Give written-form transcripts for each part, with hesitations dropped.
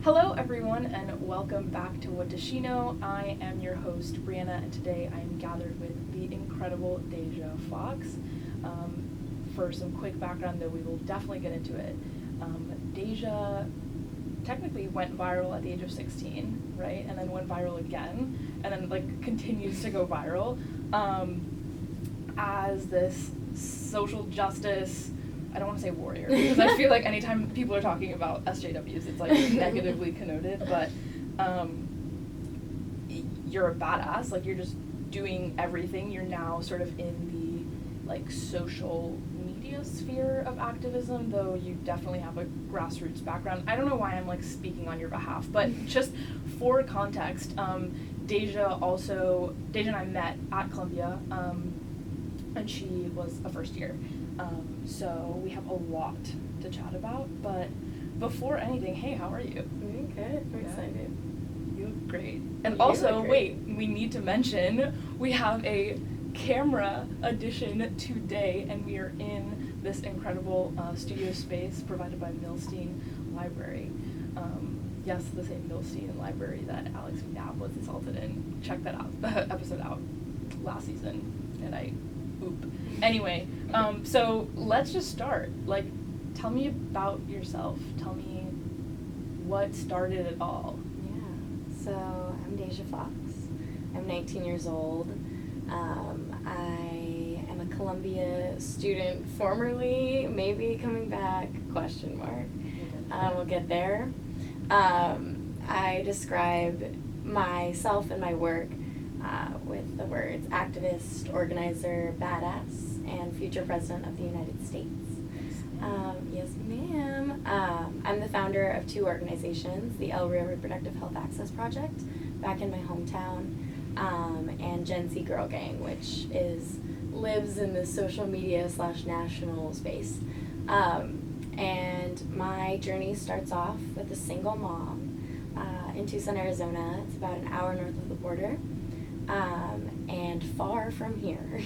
Hello everyone and welcome back to What Does She Know? I am your host Brianna and today I am gathered with the incredible Deja Foxx. For some quick background though, we will definitely get into it. Deja technically went viral at the age of 16, right? And then went viral again and then continues to go viral as this social justice, I don't want to say warrior, because I feel like anytime people are talking about SJWs, it's negatively connoted, but you're a badass, you're just doing everything. You're now sort of in the social media sphere of activism, though you definitely have a grassroots background. I don't know why I'm speaking on your behalf, but just for context, Deja and I met at Columbia, and she was a first year. So we have a lot to chat about, but before anything, hey, how are you? I'm good. I'm excited. You look great. And also, wait, we need to mention we have a camera edition today, and we are in this incredible studio space provided by Milstein Library. Yes, the same Milstein Library that Alex McNabb was assaulted in. Check that out, the episode out last season, and Anyway, so let's just start. Tell me about yourself. Tell me what started it all. Yeah, so I'm Deja Foxx. I'm 19 years old. I am a Columbia student formerly, maybe coming back, question mark. We'll get there. I describe myself and my work with the words activist, organizer, badass, and future president of the United States. Yes, ma'am. I'm the founder of two organizations, the El Rio Reproductive Health Access Project, back in my hometown, and Gen Z Girl Gang, which lives in the social media / national space. And my journey starts off with a single mom in Tucson, Arizona. It's about an hour north of the border. And far from here.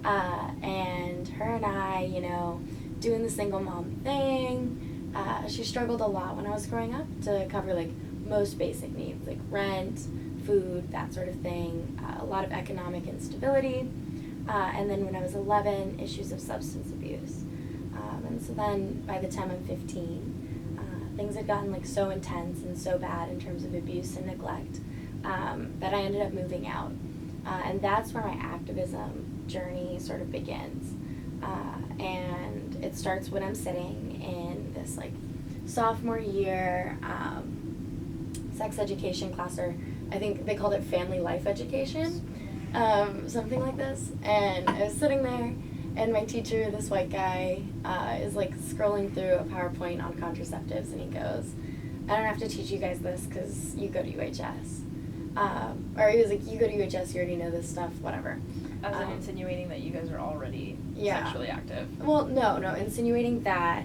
And her and I, doing the single mom thing. She struggled a lot when I was growing up to cover most basic needs, like rent, food, that sort of thing. A lot of economic instability. And then when I was 11, issues of substance abuse. And so then by the time I'm 15, things had gotten so intense and so bad in terms of abuse and neglect. That I ended up moving out. And that's where my activism journey sort of begins. And it starts when I'm sitting in this sophomore year sex education class, or I think they called it family life education, something like this. And I was sitting there, and my teacher, this white guy, is scrolling through a PowerPoint on contraceptives, and he goes, "I don't have to teach you guys this because you go to UHS." Or he was you go to UHS, you already know this stuff, whatever. As in insinuating that you guys are already sexually active. Well, no, insinuating that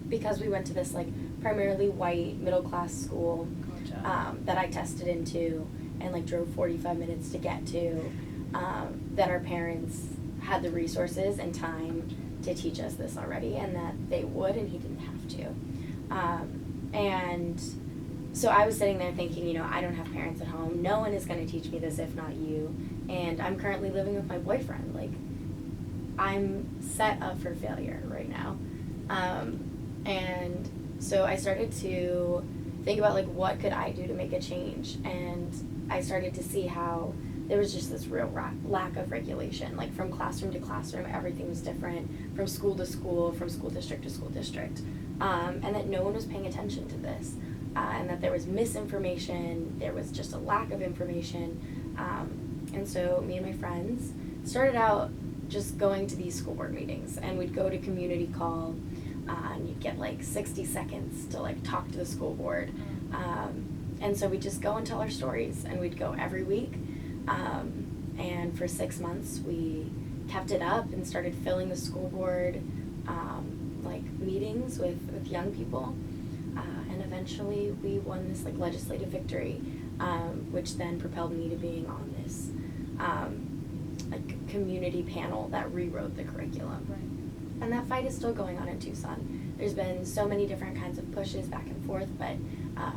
because we went to this primarily white middle class school, Gotcha. That I tested into and drove 45 minutes to get to, that our parents had the resources and time to teach us this already, and that they would, and he didn't have to. And so I was sitting there thinking, I don't have parents at home. No one is going to teach me this if not you. And I'm currently living with my boyfriend. I'm set up for failure right now. And so I started to think about, what could I do to make a change? And I started to see how there was just this real lack of regulation. From classroom to classroom, everything was different. From school to school, from school district to school district. And that no one was paying attention to this. And that there was misinformation, there was just a lack of information. And so me and my friends started out just going to these school board meetings, and we'd go to community call, and you'd get 60 seconds to talk to the school board. And so we'd just go and tell our stories, and we'd go every week. And for 6 months we kept it up and started filling the school board meetings with young people. And eventually we won this legislative victory, which then propelled me to being on this community panel that rewrote the curriculum. Right. And that fight is still going on in Tucson. there's been so many different kinds of pushes back and forth, but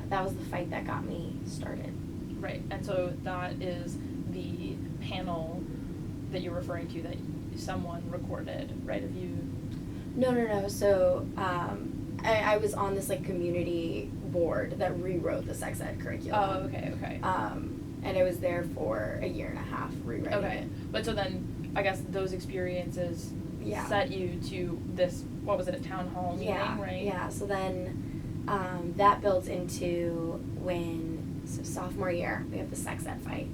that was the fight that got me started. Right, and so that is the panel that you're referring to that someone recorded, right, of you? No. So I was on this like community board that rewrote the sex ed curriculum. Oh, okay. And I was there for a year and a half rewriting it. But so then, I guess those experiences set you to this, what was it, a town hall meeting, right? Yeah, so then that built into so sophomore year, we have the sex ed fight.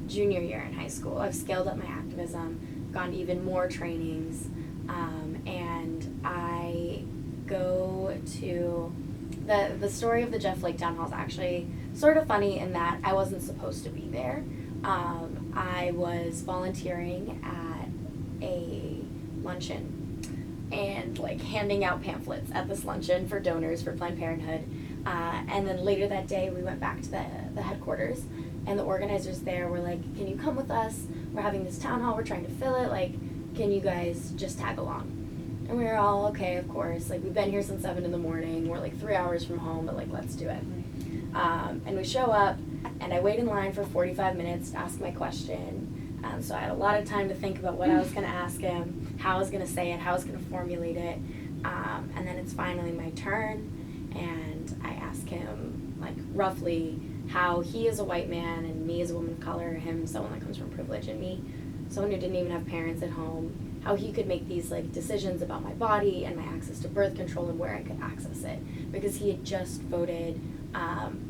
Junior year in high school, I've scaled up my activism, gone to even more trainings, and I go to the story of the Jeff Lake Town Hall is actually sort of funny in that I wasn't supposed to be there. I was volunteering at a luncheon and like handing out pamphlets at this luncheon for donors for Planned Parenthood. And then later that day, we went back to the headquarters, and the organizers there were like, "Can you come with us? We're having this town hall. We're trying to fill it. Like, can you guys just tag along?" And we were all, okay, of course. Like, we've been here since 7 a.m. We're like 3 hours from home, but like, let's do it. And we show up, and I wait in line for 45 minutes to ask my question. So I had a lot of time to think about what I was going to ask him, how I was going to say it, how I was going to formulate it. And then it's finally my turn, and I ask him, like, roughly how he is a white man and me as a woman of color, him someone that comes from privilege, and me someone who didn't even have parents at home, how he could make these like decisions about my body and my access to birth control and where I could access it, because he had just voted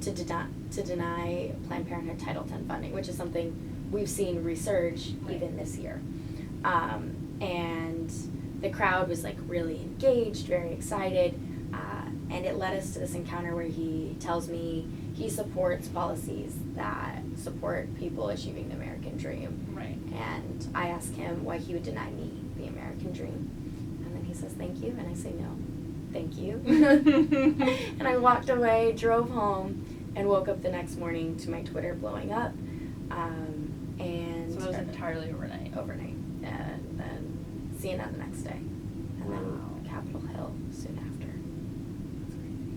to deny Planned Parenthood Title X funding, which is something we've seen resurge even this year. And the crowd was like really engaged, very excited, and it led us to this encounter where he tells me he supports policies that support people achieving the American dream. Right. And I ask him why he would deny me the American dream. And then he says, "Thank you." And I say, "No, thank you." And I walked away, drove home, and woke up the next morning to my Twitter blowing up. And so it was entirely overnight. Overnight. And then CNN the next day. And then Capitol Hill soon after.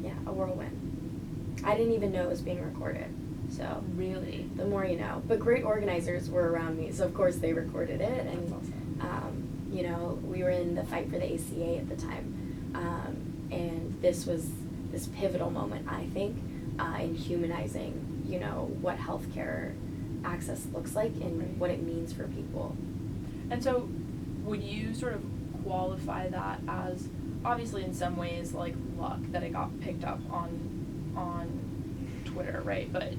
Yeah, a whirlwind. I didn't even know it was being recorded. So really, the more you know. But great organizers were around me, so of course they recorded it. And awesome. You know, we were in the fight for the ACA at the time, and this was this pivotal moment, I think, in humanizing, you know, what healthcare access looks like and what it means for people. And so, would you sort of qualify that as, obviously in some ways, like luck that it got picked up on Twitter, right? But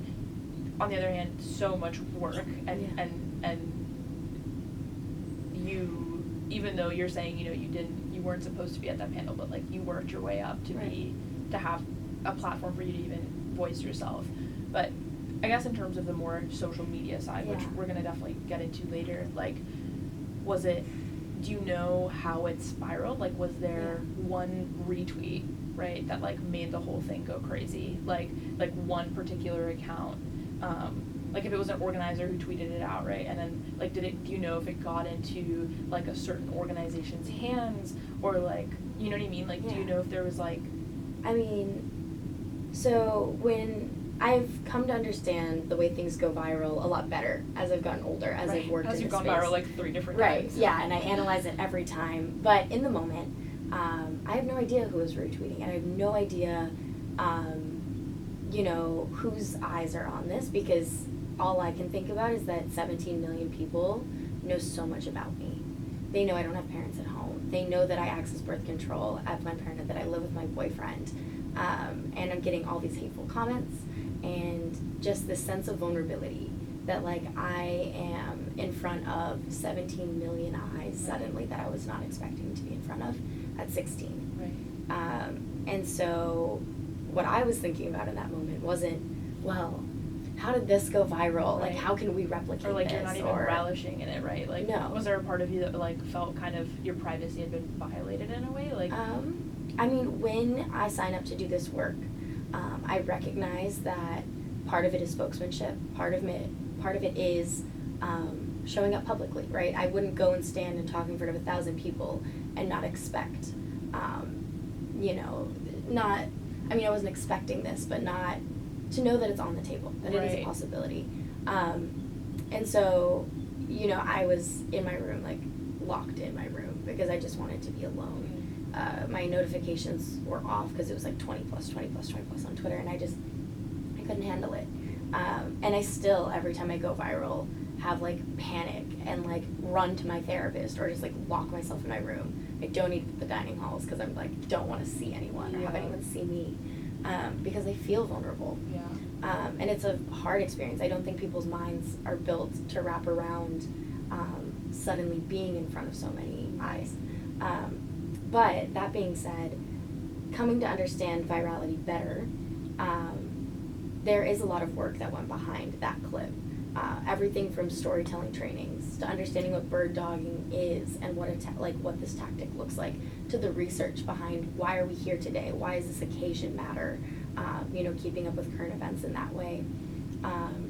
on the other hand, so much work and you, even though you're saying, you know, you weren't supposed to be at that panel, but like you worked your way up to have a platform for you to even voice yourself. But I guess in terms of the more social media side, which we're gonna definitely get into later, like, do you know how it spiraled? Like, was there one retweet, right, that like made the whole thing go crazy? Like one particular account, like if it was an organizer who tweeted it out, right? And then like, do you know if it got into like a certain organization's hands, or like, you know what I mean? Like, do you know if there was like, I mean, so when I've come to understand the way things go viral a lot better as I've gotten older, as I've worked in this space. As you've gone viral like 3 different times. Yeah, and I analyze it every time. But in the moment, I have no idea who was retweeting, and I have no idea, you know, whose eyes are on this, because all I can think about is that 17 million people know so much about me. They know I don't have parents at home. They know that I access birth control at Planned Parenthood, that I live with my boyfriend, and I'm getting all these hateful comments, and just this sense of vulnerability that like I am in front of 17 million eyes suddenly that I was not expecting to be in front of at 16. Right. And so what I was thinking about in that moment wasn't, well, how did this go viral? Right. Like, how can we replicate this? Or like, you're not even relishing in it, right? Like, no. Was there a part of you that like felt kind of your privacy had been violated in a way? Like, I mean, when I sign up to do this work, I recognize that part of it is spokesmanship, part of it is showing up publicly, right? I wouldn't go and stand and talk in front of 1,000 people and not expect you know, not, I mean, I wasn't expecting this, but not to know that it's on the table, that it is a possibility. And so, you know, I was in my room, like, locked in my room because I just wanted to be alone. My notifications were off because it was like 20 plus on Twitter, and I couldn't handle it. And I still, every time I go viral, have like panic and like run to my therapist or just like lock myself in my room. I don't eat the dining halls because I'm like, don't want to see anyone or have anyone see me, because I feel vulnerable. And it's a hard experience. I don't think people's minds are built to wrap around suddenly being in front of so many eyes. But that being said, coming to understand virality better, there is a lot of work that went behind that clip. Everything from storytelling trainings to understanding what bird dogging is and what what this tactic looks like, to the research behind why are we here today, why does this occasion matter, you know, keeping up with current events in that way.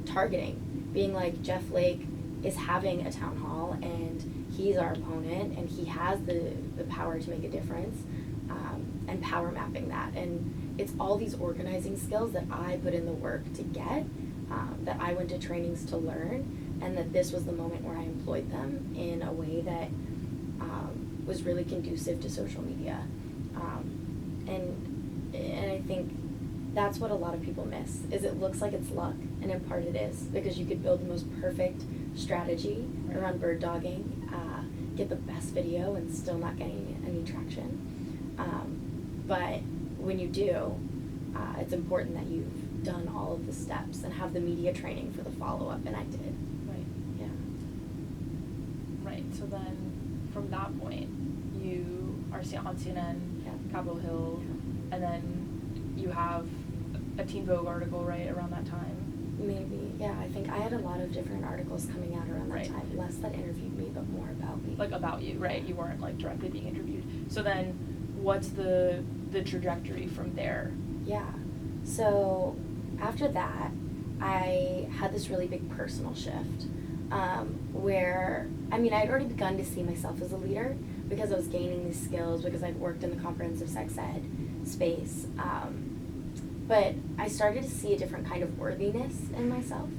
Targeting, being like, Jeff Lake is having a town hall and he's our opponent and he has the power to make a difference, and power mapping that. And it's all these organizing skills that I put in the work to get, that I went to trainings to learn, and that this was the moment where I employed them in a way that was really conducive to social media. And I think that's what a lot of people miss, is it looks like it's luck, and in part it is, because you could build the most perfect strategy around bird dogging, get the best video and still not getting any traction. But when you do, it's important that you've done all of the steps and have the media training for the follow-up, and I did. Right. Yeah. Right, so then from that point, you are on CNN, Capitol Hill, and then you have a Teen Vogue article, right, around that time? Maybe, yeah. I think I had a lot of different articles coming out around that time, less that interviewed me, but more about me. Like about you, right? You weren't like directly being interviewed. So then, what's the trajectory from there? Yeah. So after that, I had this really big personal shift, where, I mean, I'd already begun to see myself as a leader because I was gaining these skills, because I'd worked in the comprehensive sex ed space. But I started to see a different kind of worthiness in myself,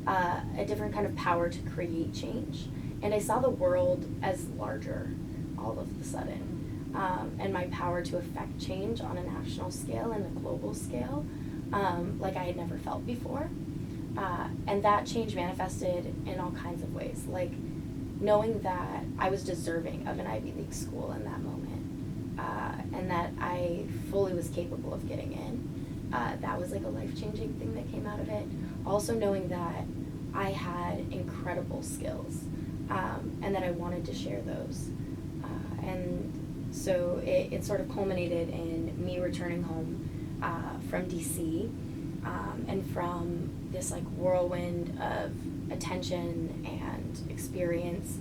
a different kind of power to create change. And I saw the world as larger all of a sudden, and my power to affect change on a national scale and a global scale, like I had never felt before. And that change manifested in all kinds of ways, like knowing that I was deserving of an Ivy League school in that moment, and that I fully was capable of getting in. That was like a life-changing thing that came out of it. Also knowing that I had incredible skills, and that I wanted to share those. And so it sort of culminated in me returning home from DC, and from this like whirlwind of attention and experience,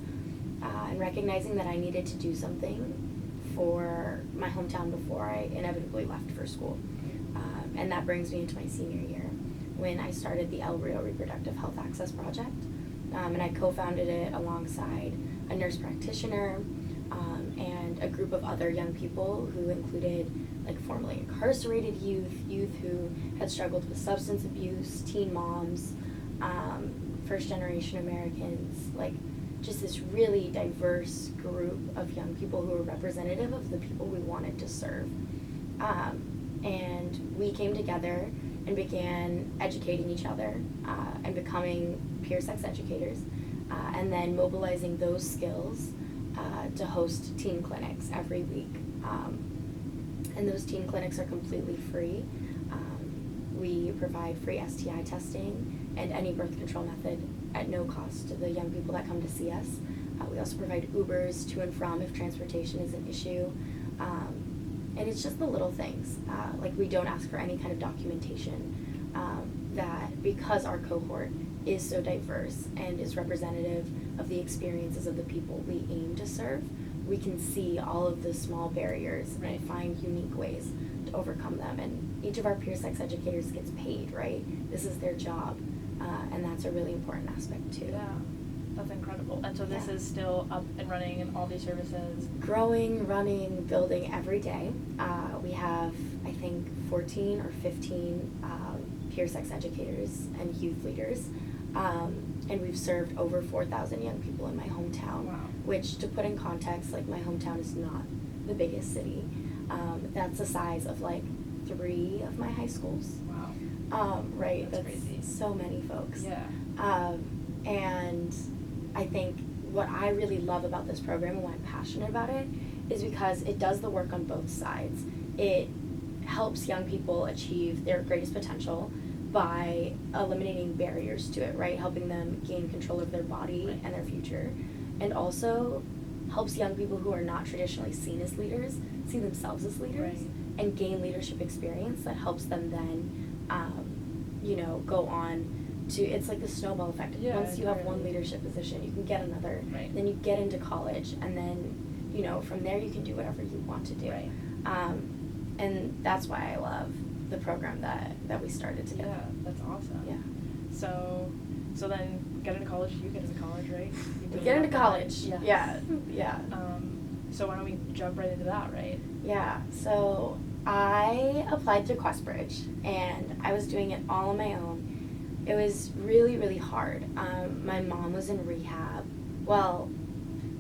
and recognizing that I needed to do something for my hometown before I inevitably left for school. And that brings me into my senior year, when I started the El Rio Reproductive Health Access Project. And I co-founded it alongside a nurse practitioner, and a group of other young people who included like formerly incarcerated youth who had struggled with substance abuse, teen moms, first generation Americans, like just this really diverse group of young people who were representative of the people we wanted to serve. And we came together and began educating each other, and becoming peer sex educators, and then mobilizing those skills to host teen clinics every week. And those teen clinics are completely free. We provide free STI testing and any birth control method at no cost to the young people that come to see us. We also provide Ubers to and from if transportation is an issue. And it's just the little things. Like we don't ask for any kind of documentation, that because our cohort is so diverse and is representative of the experiences of the people we aim to serve, we can see all of the small barriers and find unique ways to overcome them. And each of our peer sex educators gets paid, right? This is their job, and that's a really important aspect too. Yeah. That's incredible. And so this Yeah. is still up and running and all these services? Growing, running, building every day. We have, I think, 14 or 15 peer sex educators and youth leaders. And we've served over 4,000 young people in my hometown. Wow. Which, to put in context, like, my hometown is not the biggest city. That's the size of, like, 3 of my high schools. Wow. Right? That's crazy. So many folks. Yeah. And I think what I really love about this program and why I'm passionate about it is because it does the work on both sides. It helps young people achieve their greatest potential by eliminating barriers to it, right? Helping them gain control of their body Right. and their future. And also helps young people who are not traditionally seen as leaders see themselves as leaders Right. and gain leadership experience that helps them then, go on to, it's like the snowball effect. Yeah, Once you have one entirely. leadership position, you can get another, Right. then you get into college, and then, from there you can do whatever you want to do. Right. And that's why I love the program that we started together. Yeah, that's awesome. Yeah. So then get into college, you get into college, right? You Get into that. college. Yes. Yeah. So why don't we jump right into that, right? Yeah, so I applied to Questbridge, and I was doing it all on my own. It was really, really hard. My mom was in rehab. Well,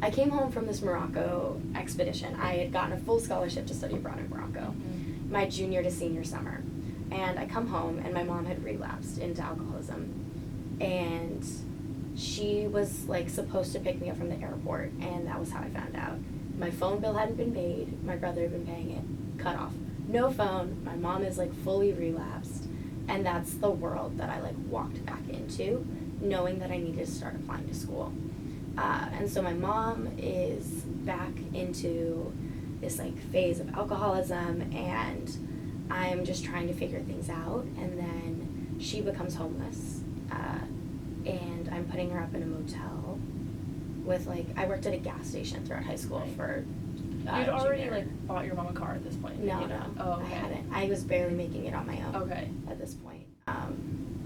I came home from this Morocco expedition. I had gotten a full scholarship to study abroad in Morocco, my junior to senior summer. And I come home, and my mom had relapsed into alcoholism. And she was, like, supposed to pick me up from the airport, and that was how I found out. My phone bill hadn't been paid. My brother had been paying it. Cut off. No phone. My mom is, like, fully relapsed. And that's the world that I, like, walked back into, knowing that I needed to start applying to school. And so my mom is back into this, like, phase of alcoholism, and I'm just trying to figure things out. And then she becomes homeless, and I'm putting her up in a motel with, like, I worked at a gas station throughout high school for You'd already junior. like bought your mom a car at this point. No, you no, know? Oh, okay. I hadn't. I was barely making it on my own. Okay. At this point,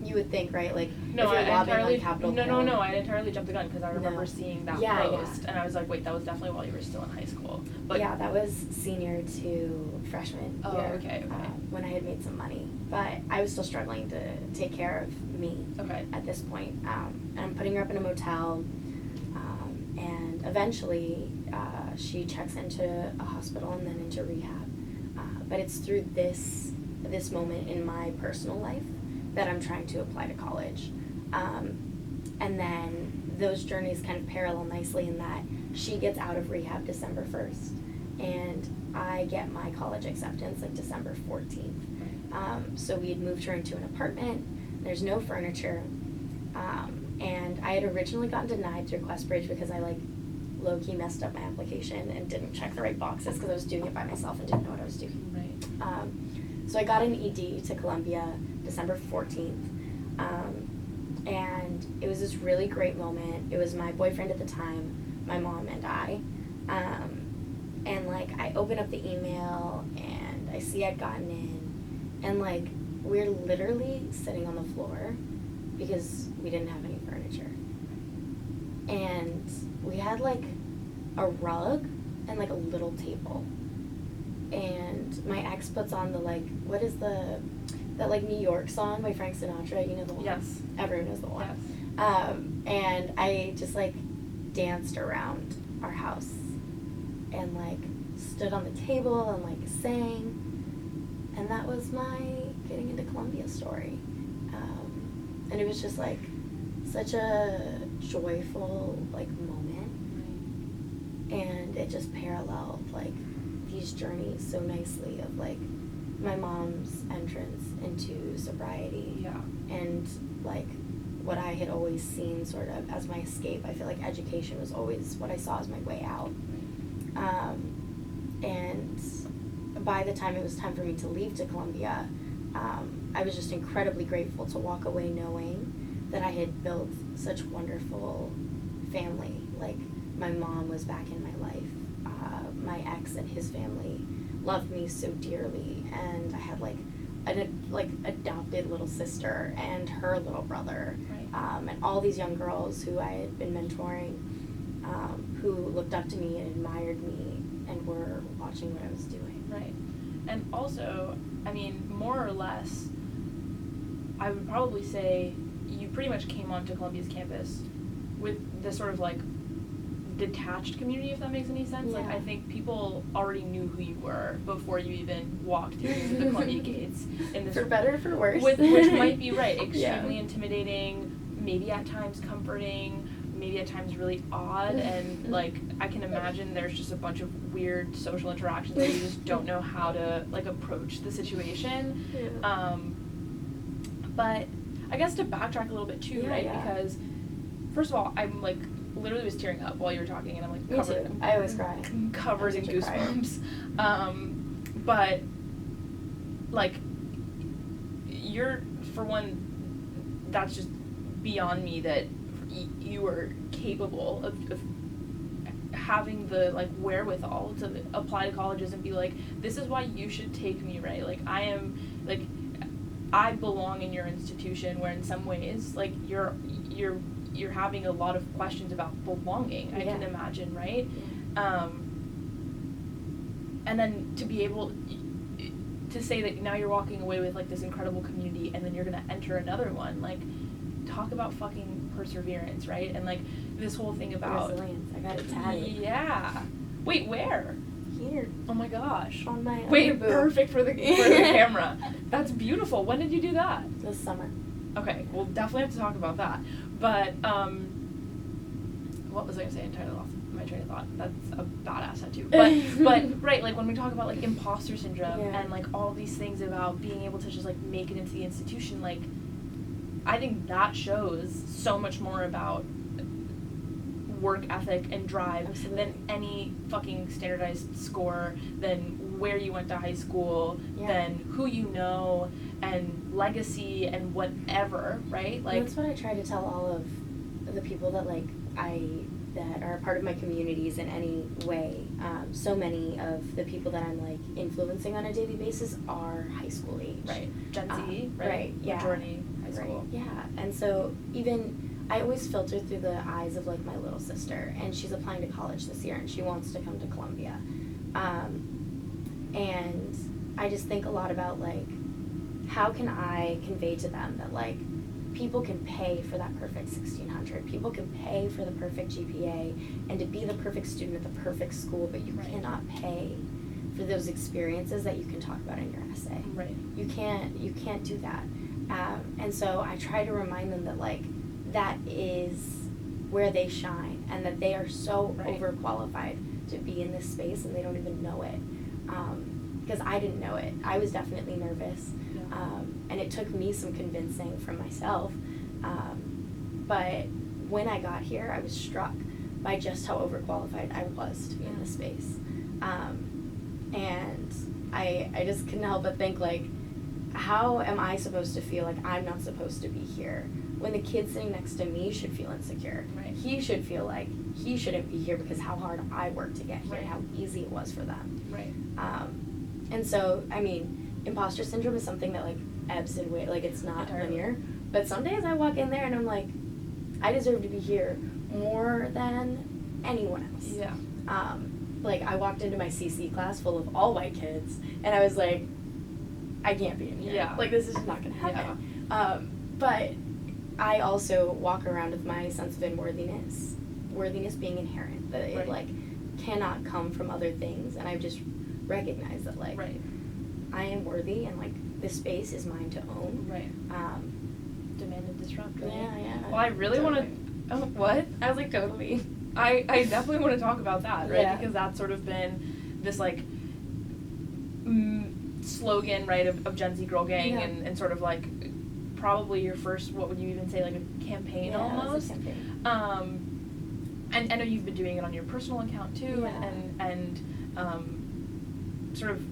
you would think, right? Like, No, if you're I lobbying entirely on Capitol Hill. no. I entirely jumped the gun because I remember No. seeing that Yeah, post, yeah. and I was like, wait, that was definitely while you were still in high school. But Yeah, that was senior to freshman Oh, year. okay. When I had made some money, but I was still struggling to take care of me. Okay. At this point, and I'm putting her up in a motel, and eventually she checks into a hospital and then into rehab. But it's through this moment in my personal life that I'm trying to apply to college. And then those journeys kind of parallel nicely in that she gets out of rehab December 1st, and I get my college acceptance like December 14th. So we had moved her into an apartment. There's no furniture. And I had originally gotten denied through Questbridge because I, like, low-key messed up my application and didn't check the right boxes because I was doing it by myself and didn't know what I was doing. Right. So I got an ED to Columbia December 14th. And it was this really great moment. It was my boyfriend at the time, my mom, and I. And, like, I open up the email and I see I'd gotten in. And, like, we're literally sitting on the floor because we didn't have any furniture. And we had, like, a rug and, like, a little table. And my ex puts on the, like, what is that, like, New York song by Frank Sinatra? You know the one? Yes. Everyone knows the one. Yes. And I just, like, danced around our house and, like, stood on the table and, like, sang. And that was my getting into Columbia story. And it was just, like, such a joyful, like, moment. And it just paralleled, like, these journeys so nicely of, like, my mom's entrance into sobriety. Yeah. And, like, what I had always seen sort of as my escape. I feel like education was always what I saw as my way out. And by the time it was time for me to leave to Columbia, I was just incredibly grateful to walk away knowing that I had built such wonderful family. Like, my mom was back in my life. My ex and his family loved me so dearly, and I had, like, adopted little sister and her little brother, Right. and all these young girls who I had been mentoring, who looked up to me and admired me and were watching what I was doing. Right. And also, I mean, more or less, I would probably say you pretty much came onto Columbia's campus with this sort of like detached community, if that makes any sense. Yeah. Like, I think people already knew who you were before you even walked through the Columbia gates. In this, For better or for worse. which might be right, extremely intimidating, maybe at times comforting, maybe at times really odd, and like I can imagine there's just a bunch of weird social interactions where you just don't know how to like approach the situation. Yeah. But I guess to backtrack a little bit too, right? Yeah. Because first of all, I'm like literally was tearing up while you were talking, and I'm like Me covered. too. I always cry. Covered in I'm such a crier. goosebumps. But like you're, for one, that's just beyond me that you were capable of having the like wherewithal to apply to colleges and be like, this is why you should take me, right? Like I belong in your institution, where in some ways like you're having a lot of questions about belonging. I can imagine, right? Yeah. And then to be able to say that now you're walking away with like this incredible community, and then you're gonna enter another one, like talk about fucking perseverance, right? And like this whole thing about resilience. I got it tatted. Yeah. Wait, where? Here. Oh my gosh. On my Wait, underboob. perfect for the camera. That's beautiful. When did you do that? This summer. Okay, we'll definitely have to talk about that. But what was I gonna say? Entirely lost my train of thought. That's a badass tattoo. But right, like when we talk about like imposter syndrome and like all these things about being able to just like make it into the institution, like I think that shows so much more about work ethic and drive than any fucking standardized score, than where you went to high school, than who you know, and legacy and whatever, right? Like, and that's what I try to tell all of the people that that are a part of my communities in any way. So many of the people that I'm like influencing on a daily basis are high school age. Right. Gen Z, right? Right, yeah. Majority high school. Right, yeah. And so even I always filter through the eyes of like my little sister, and she's applying to college this year and she wants to come to Columbia. And I just think a lot about like, how can I convey to them that like people can pay for that perfect 1600, people can pay for the perfect GPA and to be the perfect student at the perfect school, but you cannot pay for those experiences that you can talk about in your essay. Right. You can't do that. And so I try to remind them that like that is where they shine, and that they are so overqualified to be in this space and they don't even know it. Because I didn't know it. I was definitely nervous. And it took me some convincing from myself. But when I got here, I was struck by just how overqualified I was to be in this space. And I just couldn't help but think, like, how am I supposed to feel like I'm not supposed to be here when the kid sitting next to me should feel insecure? Right. He should feel like he shouldn't be here because how hard I worked to get here and how easy it was for them. Right. And so, I mean, imposter syndrome is something that, like, ebbs and waves. Like, it's not linear. But some days I walk in there and I'm like, I deserve to be here more than anyone else. Yeah. Like, I walked into my CC class full of all white kids, and I was like, I can't be in here. Yeah. Like, this is just not going to happen. Yeah. But I also walk around with my sense of unworthiness. Worthiness being inherent. That it, like, cannot come from other things. And I've just recognized that, like, I am worthy, and, like, this space is mine to own. Right. Demand and disrupt, right? Yeah. Well, I really want to... Oh, what? I was like, totally. I definitely want to talk about that, right? Yeah. Because that's sort of been this, like, slogan, right, of Gen Z Girl Gang, and sort of, like, probably your first, what would you even say, like a campaign almost? It was a campaign. And I know you've been doing it on your personal account, too, and sort of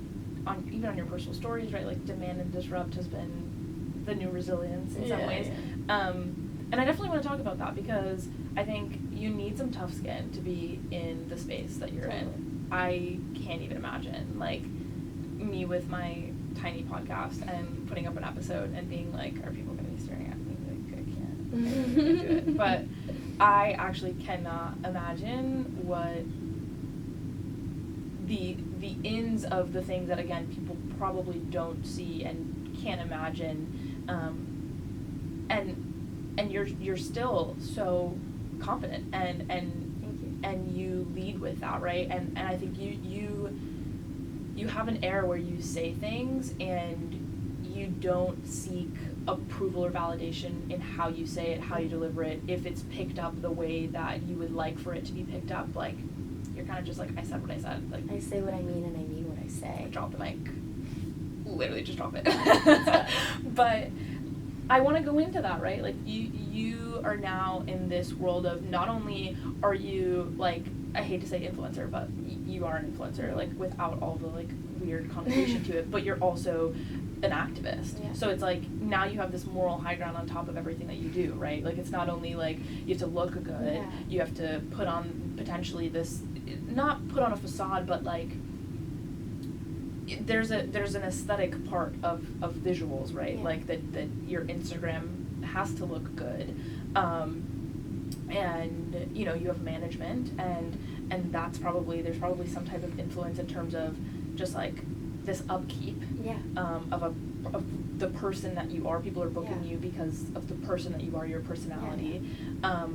even on your personal stories, right, like, demand and disrupt has been the new resilience in some ways. Yeah. And I definitely want to talk about that, because I think you need some tough skin to be in the space that you're in. I can't even imagine, like, me with my tiny podcast and putting up an episode and being like, are people going to be staring at me? Like, I can't do it. But I actually cannot imagine what the ins of the things that, again, people probably don't see and can't imagine, and you're still so confident and you lead with that, right? And I think you have an air where you say things and you don't seek approval or validation in how you say it, how you deliver it. If it's picked up the way that you would like for it to be picked up, like, you're kind of just like, I said what I said. Like, I say what I mean and I mean what I say. Drop the mic. Literally just drop it. But I want to go into that, right? Like, you are now in this world of, not only are you, like, I hate to say influencer, but you are an influencer, like, without all the, like, weird connotation to it, but you're also an activist. Yeah. So it's like, now you have this moral high ground on top of everything that you do, right? Like, it's not only like you have to look good, yeah. You have to put on potentially this, not put on a facade, but like, there's an aesthetic part of visuals, right? Yeah. Like that your Instagram has to look good, and you know, you have management, and there's probably some type of influence in terms of just like this upkeep, yeah. Of the person that you are. People are booking, yeah. you because of the person that you are, your personality. Yeah.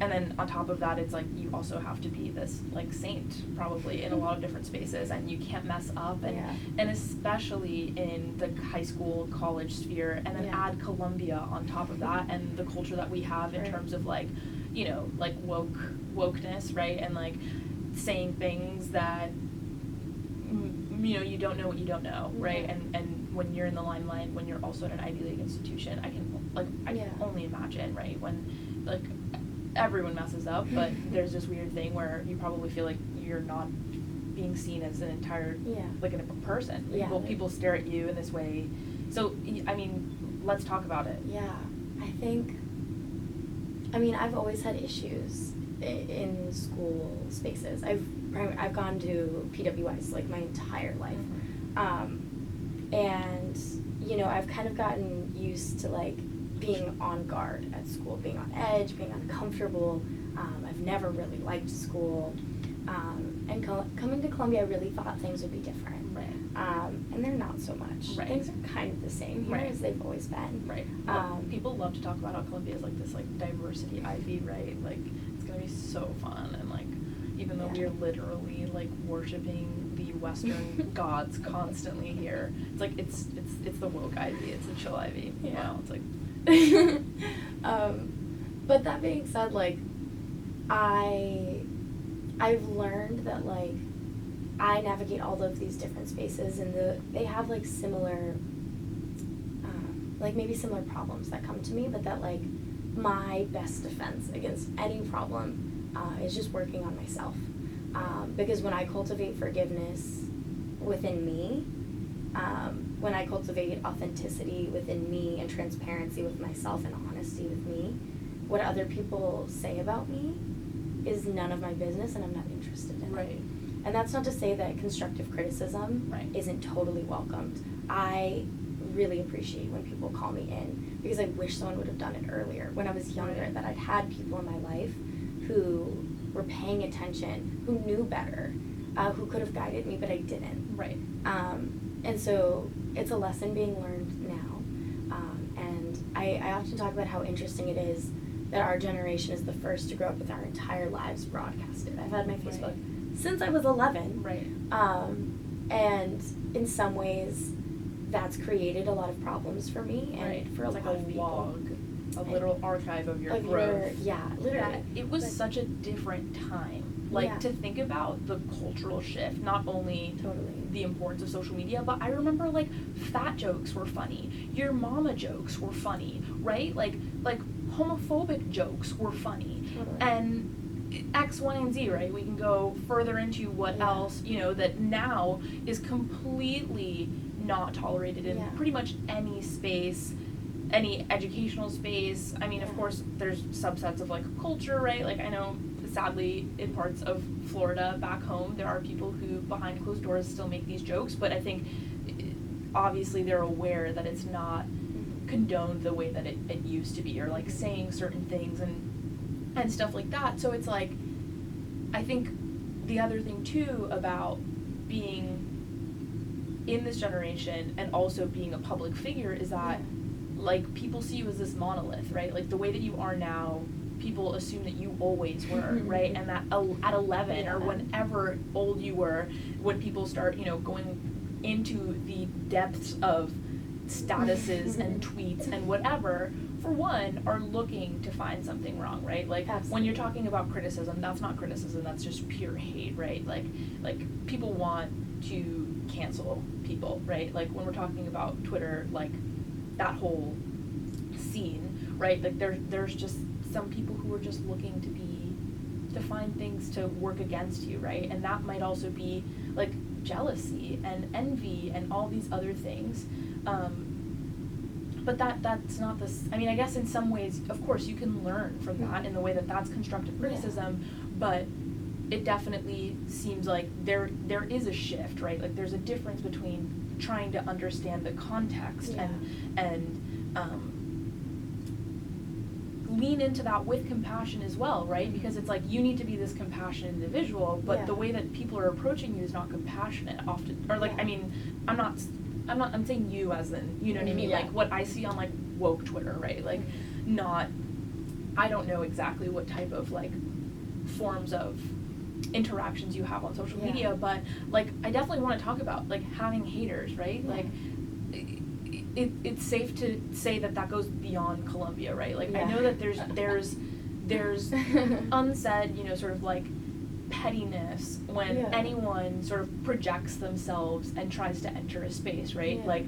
And then on top of that, it's like you also have to be this like saint probably in a lot of different spaces, and you can't mess up, and yeah. and especially in the high school, college sphere, and then yeah. add Columbia on top of that, and the culture that we have in terms of like, you know, like wokeness, right? And like saying things that, you know, you don't know what you don't know, right? Mm-hmm. And when you're in the limelight, when you're also in an Ivy League institution, I can only imagine, right? When like everyone messes up, but there's this weird thing where you probably feel like you're not being seen as an entire, like a person. Like, people stare at you in this way. So, I mean, let's talk about it. Yeah, I've always had issues in school spaces. I've gone to PWIs like my entire life. Mm-hmm. And, you know, I've kind of gotten used to like being on guard at school, being on edge, being uncomfortable. I've never really liked school. And coming to Columbia, I really thought things would be different. Right. And they're not so much. Right. Things are kind of the same here as they've always been. Right. People love to talk about how Columbia is like this like diversity Ivy, right? Like, it's gonna be so fun, and like, even though we are literally like worshiping the Western gods constantly here, it's like it's the woke Ivy, it's the chill Ivy. Yeah. Wow, it's like. But that being said, like, I've learned that like I navigate all of these different spaces, and they have like similar, like maybe similar problems that come to me, but that like my best defense against any problem is just working on myself, because when I cultivate forgiveness within me, when I cultivate authenticity within me and transparency with myself and honesty with me, what other people say about me is none of my business, and I'm not interested in it. And that's not to say that constructive criticism isn't totally welcomed. I really appreciate when people call me in, because I wish someone would have done it earlier when I was younger, that I'd had people in my life who were paying attention, who knew better, who could have guided me, but I didn't. And so it's a lesson being learned now. And I often talk about how interesting it is that our generation is the first to grow up with our entire lives broadcasted. I've had my Facebook since I was 11. And in some ways, that's created a lot of problems for me and for a lot of people. Log, a literal archive of your growth. Literally. It was such a different time. Like, to think about the cultural shift, not only the importance of social media, but I remember, like, fat jokes were funny. Your mama jokes were funny, right? Like homophobic jokes were funny. And X, Y, and Z, right? We can go further into what else, you know, that now is completely not tolerated in pretty much any space, any educational space. I mean, of course, there's subsets of, like, culture, right? Like, I know, sadly, in parts of Florida back home, there are people who behind closed doors still make these jokes, but I think obviously they're aware that it's not condoned the way that it used to be, or like saying certain things and stuff like that. So it's like, I think the other thing too about being in this generation and also being a public figure is that like people see you as this monolith, right? Like the way that you are now, people assume that you always were, right? And that at 11 or whenever old you were, when people start, you know, going into the depths of statuses and tweets and whatever, for one, are looking to find something wrong, right? Like when you're talking about criticism, that's not criticism, that's just pure hate, right? Like people want to cancel people, right? Like when we're talking about Twitter, like that whole scene, right? Like there's just some people who are just looking to find things to work against you, right? And that might also be like jealousy and envy and all these other things. But that's not this. I mean, I guess in some ways, of course, you can learn from that in the way that that's constructive criticism, but it definitely seems like there is a shift, right? Like there's a difference between trying to understand the context and lean into that with compassion as well, right? Because it's like you need to be this compassionate individual, but the way that people are approaching you is not compassionate often. Or like, I mean, I'm saying you as in, you know what I mean? Like what I see on like woke Twitter, right? Like I don't know exactly what type of like forms of interactions you have on social media, but like I definitely want to talk about like having haters, right? Like it's safe to say that goes beyond Columbia, right? Like I know that there's unsaid, you know, sort of like pettiness when anyone sort of projects themselves and tries to enter a space, right? Like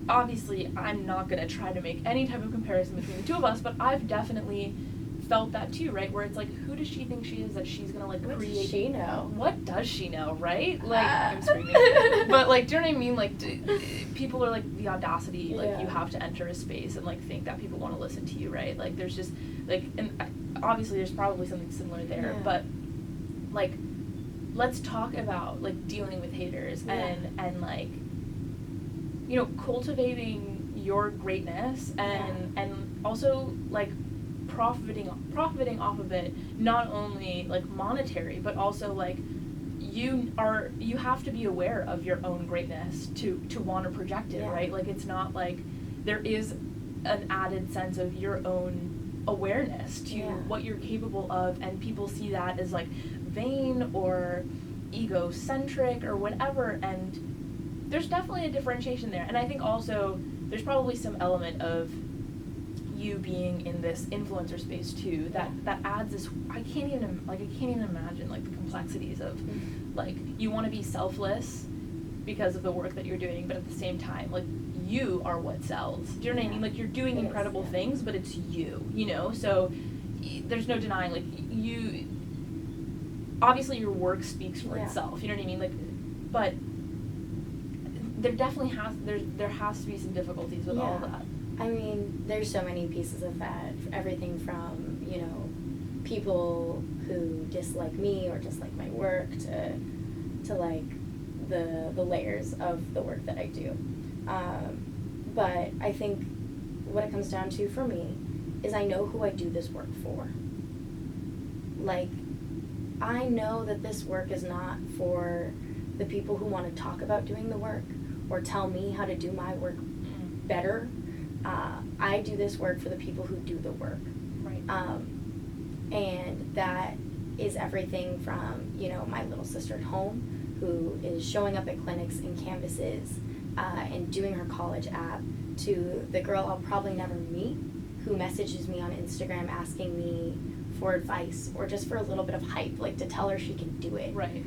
obviously I'm not going to try to make any type of comparison between the two of us, but I've definitely felt that too, right? Where it's like, who does she think she is that she's gonna like create? What does she know? What does she know, right? Like I'm screaming, but like, do you know what I mean? Like, people are like the audacity, like you have to enter a space and like think that people want to listen to you, right? Like there's just like, and obviously there's probably something similar there, but like, let's talk about like dealing with haters and like, you know, cultivating your greatness and also like profiting off of it, not only like monetary, but also like you have to be aware of your own greatness to want to project it, right? Like it's not like there is an added sense of your own awareness to what you're capable of, and people see that as like vain or egocentric or whatever, and there's definitely a differentiation there. And I think also there's probably some element of you being in this influencer space too that adds this. I can't even imagine like the complexities of like you want to be selfless because of the work that you're doing, but at the same time like you are what sells. Do you know what I mean? Like you're doing incredible things, but it's you know, so there's no denying like you obviously your work speaks for itself, you know what I mean? Like, but there definitely has to be some difficulties with all of that. I mean, there's so many pieces of that, everything from, you know, people who dislike me or dislike my work to like the layers of the work that I do. But I think what it comes down to for me is I know who I do this work for. Like, I know that this work is not for the people who want to talk about doing the work or tell me how to do my work better. I do this work for the people who do the work. Right. And that is everything from, you know, my little sister at home who is showing up at clinics and canvases and doing her college app, to the girl I'll probably never meet who messages me on Instagram asking me for advice or just for a little bit of hype, like to tell her she can do it. Right.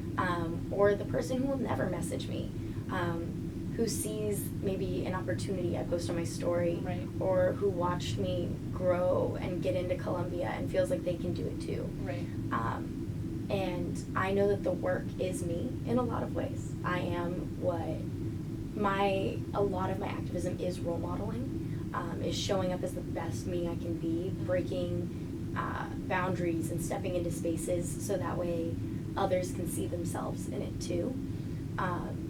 Or the person who will never message me. Who sees maybe an opportunity I post on my story, or who watched me grow and get into Columbia and feels like they can do it too. Right. And I know that the work is me in a lot of ways. I am a lot of my activism is role modeling, is showing up as the best me I can be, breaking boundaries and stepping into spaces so that way others can see themselves in it too.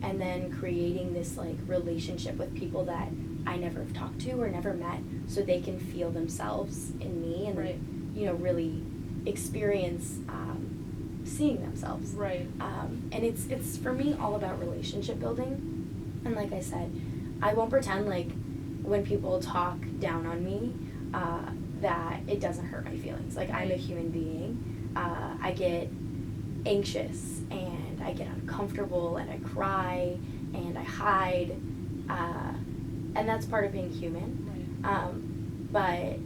and then creating this like relationship with people that I never have talked to or never met, so they can feel themselves in me and right. you know, really experience seeing themselves. Right. And it's for me all about relationship building. And like I said, I won't pretend like when people talk down on me that it doesn't hurt my feelings. Like, I'm a human being. I get anxious and I get uncomfortable and I cry and I hide, and that's part of being human. Right. But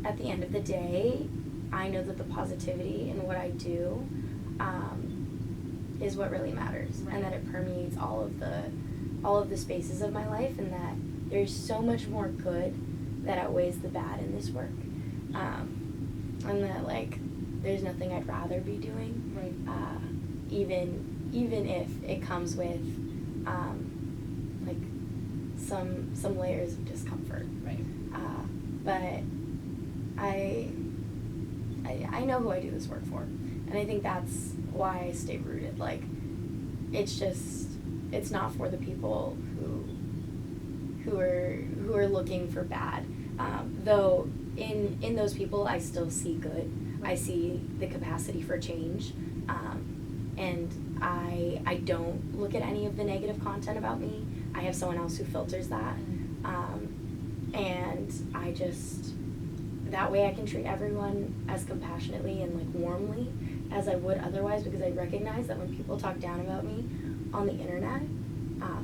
at the end of the day, I know that the positivity in what I do is what really matters, right. and that it permeates all of the spaces of my life, and that there's so much more good that outweighs the bad in this work, and that like there's nothing I'd rather be doing, right. Even if it comes with like some layers of discomfort, right. But I know who I do this work for, and I think that's why I stay rooted. Like, it's not for the people who are looking for bad. Though in those people I still see good. I see the capacity for change, and I don't look at any of the negative content about me. I have someone else who filters that, and I just, that way I can treat everyone as compassionately and like warmly as I would otherwise, because I recognize that when people talk down about me on the internet,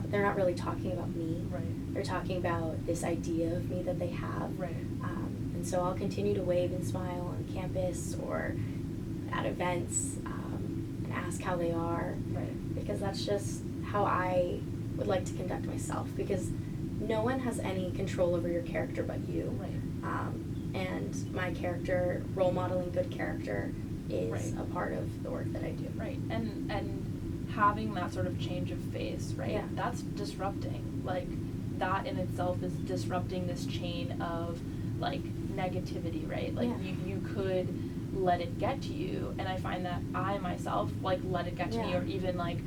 they're not really talking about me. Right. They're talking about this idea of me that they have. Right. And so I'll continue to wave and smile on campus or at events, and ask how they are. Right. Because that's just how I would like to conduct myself, because no one has any control over your character but you. Right. And my character, role modeling good character, is right. a part of the work that I do. Right. And having that sort of change of face, right? Yeah. That's disrupting. Like, that in itself is disrupting this chain of like negativity, right? Like, yeah. you could let it get to you, and I find that I myself like let it get to me, Yeah. or even like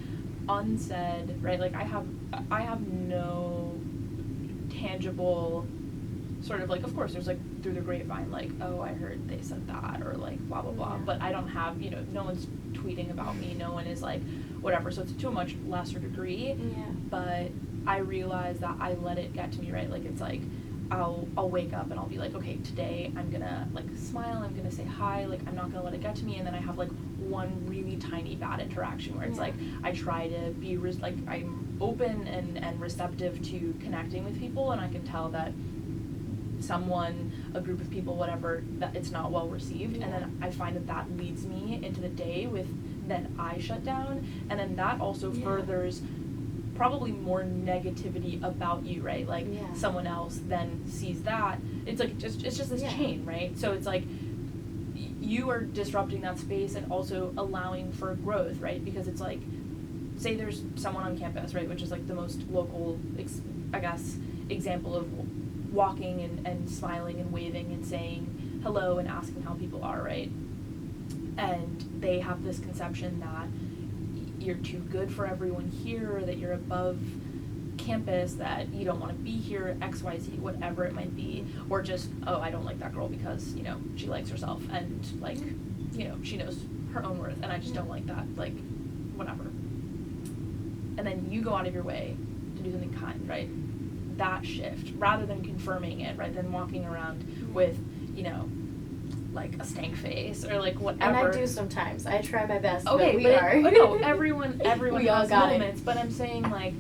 unsaid, right? Like, I have no tangible sort of like, of course there's like through the grapevine, like, oh, I heard they said that, or like blah blah blah, Yeah. but I don't have, you know, no one's tweeting about me, no one is like whatever, so it's to a much lesser degree. Yeah. But I realize that I let it get to me, right? Like, it's like I'll wake up and I'll be like, okay, today I'm gonna like smile, I'm gonna say hi, like I'm not gonna let it get to me, and then I have like one really tiny bad interaction where it's Yeah. like I try to be like I'm open and receptive to connecting with people, and I can tell that someone, a group of people, whatever, that it's not well received. Yeah. And then I find that leads me into the day with, then I shut down, and then that also Yeah. furders probably more negativity about you, right? Like, Yeah. someone else then sees that, it's like it's just this Yeah. chain, right? So it's like you are disrupting that space and also allowing for growth, right? Because it's like, say there's someone on campus, right, which is like the most local I guess example of walking and smiling and waving and saying hello and asking how people are, right? And they have this conception that you're too good for everyone here, that you're above campus, that you don't want to be here, XYZ, whatever it might be, or just, oh, I don't like that girl because, you know, she likes herself and, like, you know, she knows her own worth, and I just don't like that, like, whatever. And then you go out of your way to do something kind, right? That shift, rather than confirming it, right, than walking around with, you know, like a stank face or like whatever. And I do sometimes. I try my best. Okay, but we but are. no, everyone We all has got moments. But I'm saying, like,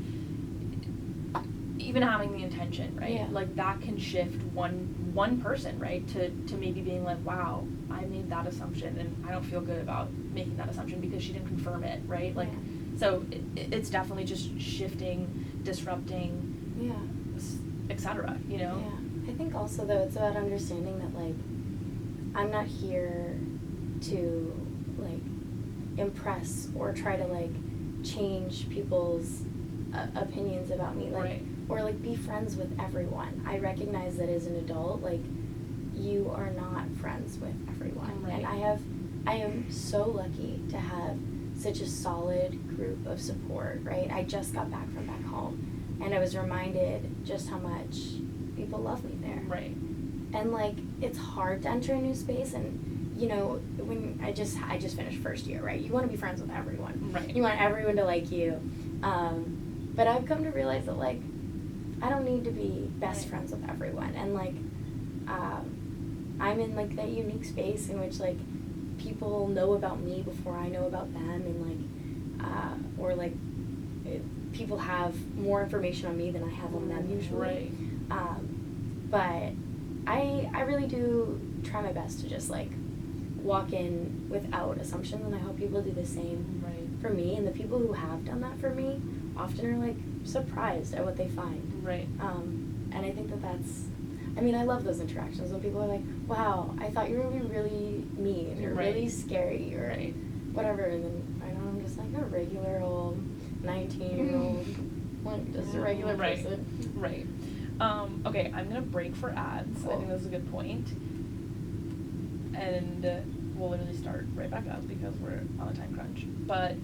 even having the intention, right? Yeah. Like, that can shift one person, right? To maybe being like, wow, I made that assumption and I don't feel good about making that assumption because she didn't confirm it, right? Like, Yeah. so it's definitely just shifting, disrupting, Yeah. etc. You know? Yeah. I think also though it's about understanding that like I'm not here to like impress or try to like change people's opinions about me, like, Right. or like be friends with everyone. I recognize that as an adult, like, you are not friends with everyone. Right. And I am so lucky to have such a solid group of support, right? I just got back from back home, and I was reminded just how much people love me there. Right. And, like, it's hard to enter a new space, and, you know, when I just finished first year, right? You want to be friends with everyone. Right. You want everyone to like you. But I've come to realize that, like, I don't need to be best friends with everyone. And, like, I'm in, like, that unique space in which, like, people know about me before I know about them, and, like, or, like, people have more information on me than I have on them usually. Right. But I really do try my best to just, like, walk in without assumptions, and I hope people do the same for me. And the people who have done that for me often are, like, surprised at what they find. Right. And I think that's, I mean, I love those interactions when people are like, wow, I thought you were going to be really mean or really scary or whatever. And then I know I'm just like a regular old 19-year-old, like, just a regular person. Right. Okay, I'm going to break for ads. Cool. I think that's a good point. And we'll literally start right back up because we're on a time crunch. But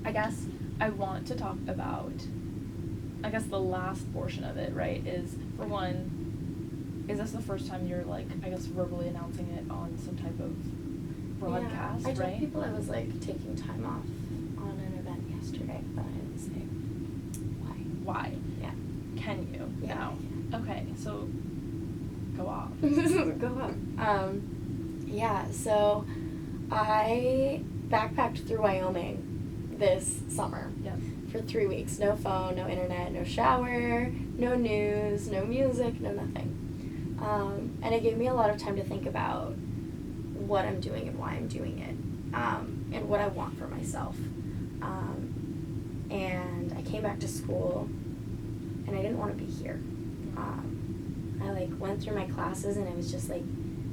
I guess I want to talk about, I guess the last portion of it, right, is, for one, is this the first time you're, like, I guess verbally announcing it on some type of broadcast, I told right? people I was, like, taking time off on an event yesterday, but I didn't say why. Why? Yeah. Can you? Yeah. Now? Okay, so go off. Go off. Yeah, so I backpacked through Wyoming this summer. Yes. For 3 weeks. No phone, no internet, no shower, no news, no music, no nothing. And it gave me a lot of time to think about what I'm doing and why I'm doing it, and what I want for myself. And I came back to school, and I didn't want to be here. I, like, went through my classes, and I was just like,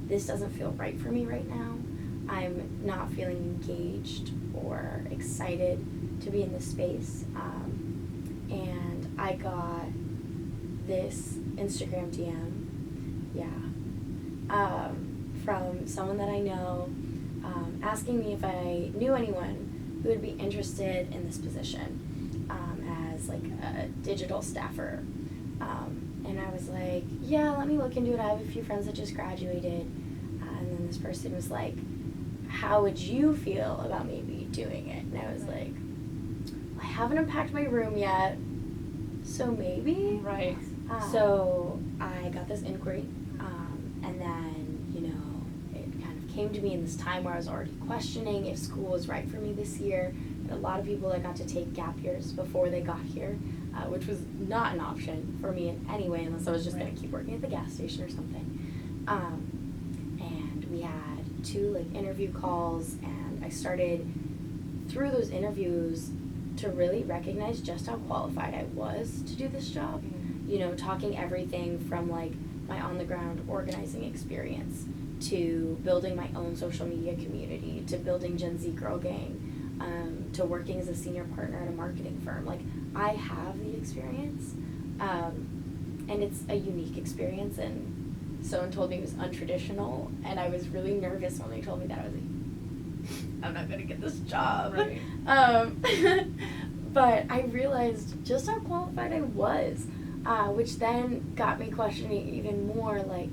this doesn't feel right for me right now. I'm not feeling engaged or excited to be in this space. And I got this Instagram DM, from someone that I know, asking me if I knew anyone who would be interested in this position, as, like, a digital staffer. And I was like, yeah, let me look into it. I have a few friends that just graduated. And then this person was like, how would you feel about maybe doing it? And I was like, I haven't unpacked my room yet, so maybe? Right. So I got this inquiry, and then, you know, it kind of came to me in this time where I was already questioning if school was right for me this year. And a lot of people that got to take gap years before they got here, which was not an option for me in any way unless I was just going to keep working at the gas station or something. And we had 2, like, interview calls, and I started, through those interviews, to really recognize just how qualified I was to do this job. You know, talking everything from, like, my on-the-ground organizing experience to building my own social media community to building Gen Z Girl Gang, to working as a senior partner at a marketing firm. Like, I have the experience, and it's a unique experience, and someone told me it was untraditional, and I was really nervous when they told me that. I was like, I'm not gonna get this job. Right. But I realized just how qualified I was, which then got me questioning even more, like,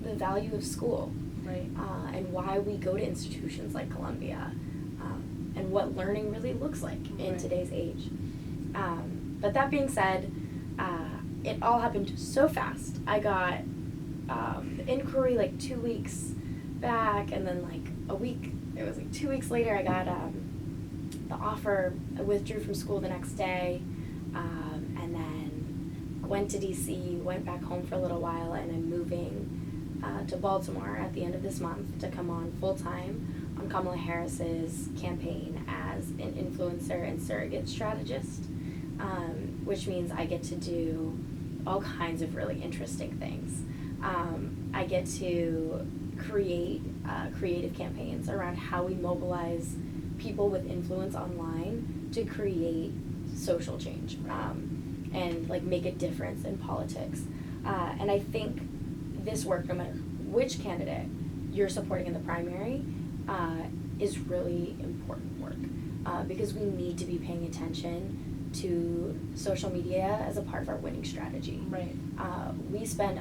the value of school, Right. And why we go to institutions like Columbia, and what learning really looks like in today's age. But that being said, it all happened so fast. I got the inquiry, like, 2 weeks back, and then, like, a week, it was like 2 weeks later, I got the offer. I withdrew from school the next day, and then went to DC, went back home for a little while, and I'm moving to Baltimore at the end of this month to come on full-time on Kamala Harris's campaign as an influencer and surrogate strategist, which means I get to do all kinds of really interesting things. I get to create creative campaigns around how we mobilize people with influence online to create social change, and, like, make a difference in politics. And I think this work, no matter which candidate you're supporting in the primary, is really important work. because we need to be paying attention to social media as a part of our winning strategy. Right.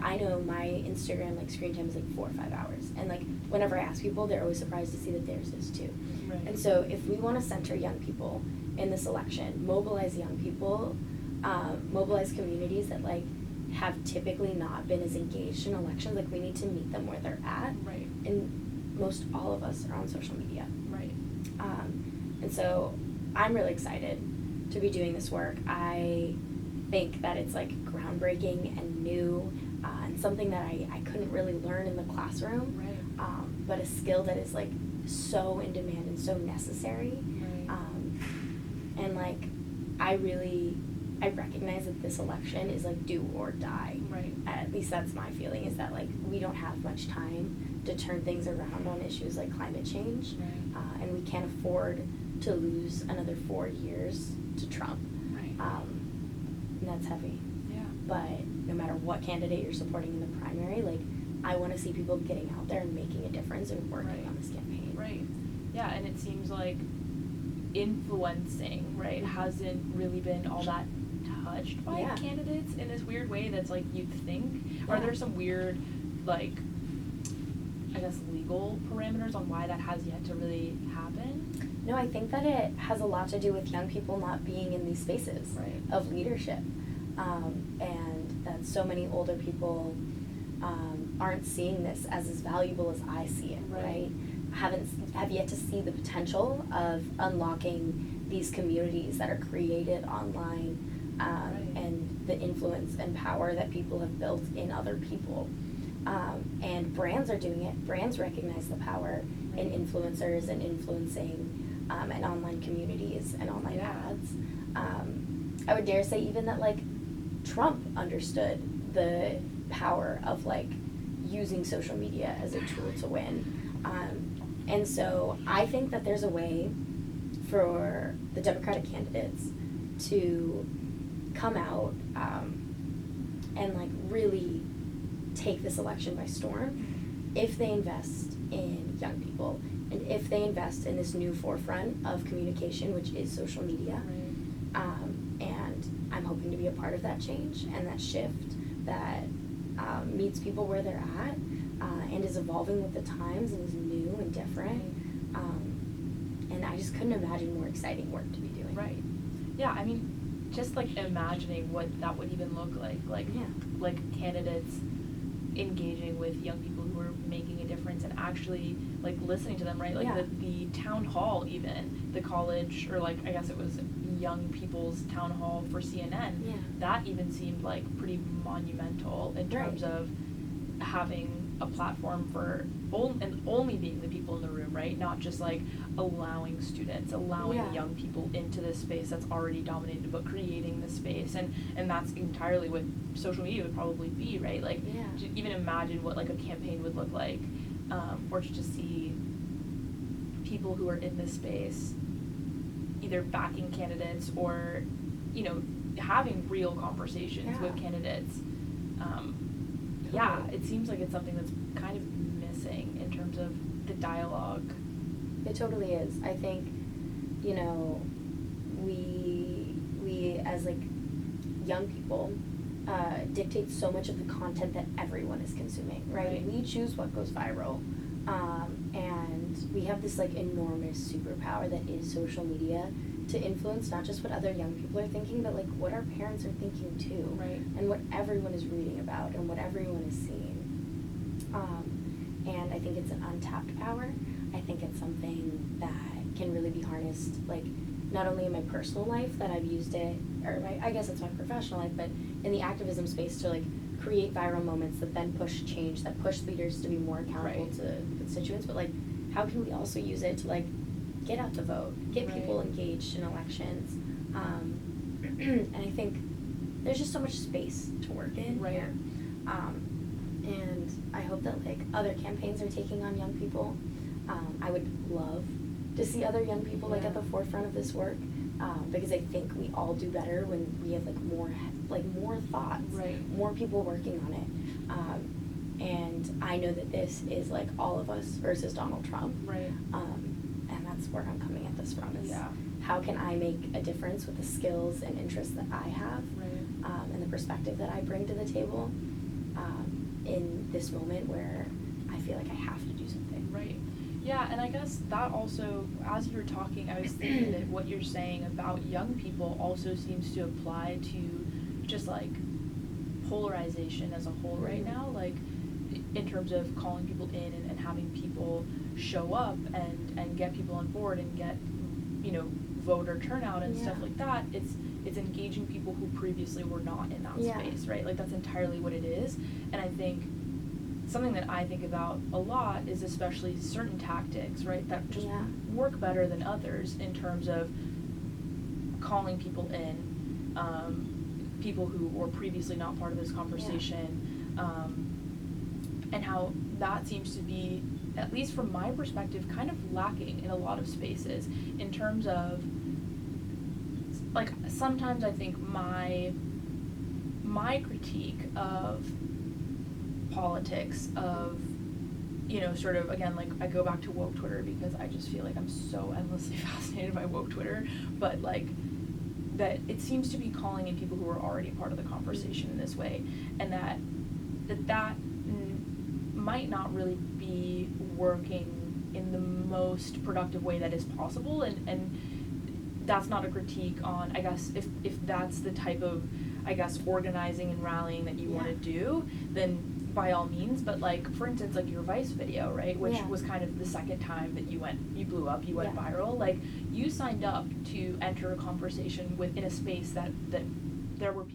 I know my Instagram like screen time is like 4 or 5 hours, and like whenever I ask people, they're always surprised to see that theirs is too. Right. And so if we want to center young people in this election, mobilize young people, mobilize communities that like have typically not been as engaged in elections, like we need to meet them where they're at. Right. And most all of us are on social media. Right. And so I'm really excited to be doing this work. I think that it's like groundbreaking and new, and something that I couldn't really learn in the classroom. Right. But a skill that is like so in demand and so necessary. Right. And like I recognize that this election is like do or die. Right. At least that's my feeling, is that like we don't have much time to turn things around on issues like climate change. Right. And we can't afford to lose another 4 years to Trump. Right. And that's heavy. Yeah. But no matter what candidate you're supporting in the primary, like I want to see people getting out there and making a difference and working Right. on this campaign. Right. Yeah, and it seems like influencing, right, hasn't really been all that touched by Yeah. candidates in this weird way that's like you'd think. Yeah. Are there some weird, like, I guess legal parameters on why that has yet to really happen? No, I think that it has a lot to do with young people not being in these spaces Right. of leadership. And that so many older people aren't seeing this as valuable as I see it, right? Have yet to see the potential of unlocking these communities that are created online, and the influence and power that people have built in other people. And brands are doing it. Brands recognize the power in influencers and influencing and online communities and online ads. I would dare say even that like Trump understood the power of like using social media as a tool to win. And so I think that there's a way for the Democratic candidates to come out and like really take this election by storm if they invest in young people and if they invest in this new forefront of communication, which is social media. And I'm hoping to be a part of that change and that shift that meets people where they're at and is evolving with the times and is new and different. And I just couldn't imagine more exciting work to be doing. Right. Yeah, I mean, just like imagining what that would even look like. Like candidates engaging with young people who are making a difference and actually like listening to them, right? Like the town hall, even the college, or like I guess it was young people's town hall for CNN. Yeah. That even seemed like pretty monumental in terms of having a platform for only being the people in the room, right? Not just like allowing students, allowing young people into this space that's already dominated, but creating the space, and that's entirely what social media would probably be, right? Like, to even imagine what like a campaign would look like, or to just see people who are in this space either backing candidates or, you know, having real conversations with candidates. It seems like it's something that's kind of missing in terms of the dialogue. It totally is. I think, you know, we as like young people dictate so much of the content that everyone is consuming, right? We choose what goes viral, and we have this like enormous superpower that is social media to influence not just what other young people are thinking, but like what our parents are thinking too, and what everyone is reading about and what everyone is seeing. And I think it's an untapped power. I think it's something that can really be harnessed, like not only in my personal life that I've used it, or I guess it's my professional life, but in the activism space to like create viral moments that then push change, that push leaders to be more accountable to constituents. But like, how can we also use it to like get out to vote, get people engaged in elections? And I think there's just so much space to work in here. And I hope that like other campaigns are taking on young people. I would love to see other young people like at the forefront of this work, because I think we all do better when we have like more thoughts, more people working on it. And I know that this is like all of us versus Donald Trump, and that's where I'm coming at this from, is how can I make a difference with the skills and interests that I have, and the perspective that I bring to the table, in this moment where I feel like I have to do something. Right. Yeah, and I guess that also, as you were talking, I was thinking that what you're saying about young people also seems to apply to just like polarization as a whole right now, like in terms of calling people in and having people show up and get people on board and get, you know, voter turnout and stuff like that. It's engaging people who previously were not in that space, right? Like that's entirely what it is. And I think something that I think about a lot is especially certain tactics, right, that just work better than others in terms of calling people in, people who were previously not part of this conversation, and how that seems to be, at least from my perspective, kind of lacking in a lot of spaces in terms of, like, sometimes I think my critique of politics, of, you know, sort of, again, like, I go back to woke Twitter because I just feel like I'm so endlessly fascinated by woke Twitter, but, like, that it seems to be calling in people who are already part of the conversation in this way, and that might not really be working in the most productive way that is possible, and that's not a critique on, I guess, if that's the type of, I guess, organizing and rallying that you want to do, then by all means. But like, for instance, like your Vice video, right, which was kind of the second time that you blew up, you went viral, like, you signed up to enter a conversation within a space that there were